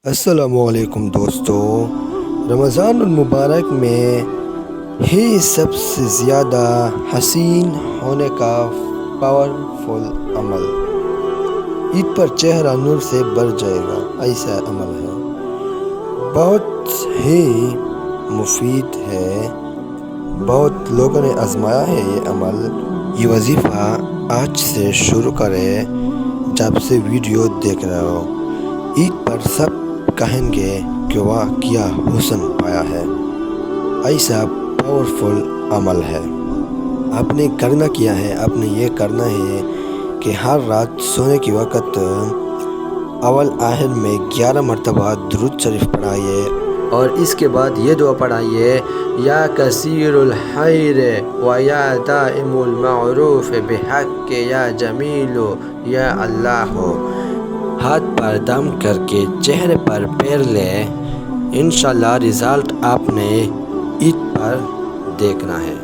السلام علیکم دوستو، رمضان المبارک میں ہی سب سے زیادہ حسین ہونے کا پاورفل عمل عید پر چہرہ نور سے بھر جائے گا، ایسا عمل ہے، بہت ہی مفید ہے، بہت لوگوں نے آزمایا ہے یہ عمل۔ یہ وظیفہ آج سے شروع کرے جب سے ویڈیو دیکھ رہے ہو۔ عید پر سب کہیں گے کہ واہ کیا حسن پایا ہے، ایسا پاورفل عمل ہے۔ آپ نے کرنا کیا ہے، آپ نے یہ کرنا ہے کہ ہر رات سونے کے وقت اول آخر میں 11 مرتبہ درود شریف پڑھائیے، اور اس کے بعد یہ دعا پڑھائیے، یا کثیر الخیر و یا دائم المعروف بحق یا جمیل یا اللہ۔ ہاتھ پر دم کر کے چہرے پر پھیر لے، انشاءاللہ رزلٹ آپ نے عید پر دیکھنا ہے۔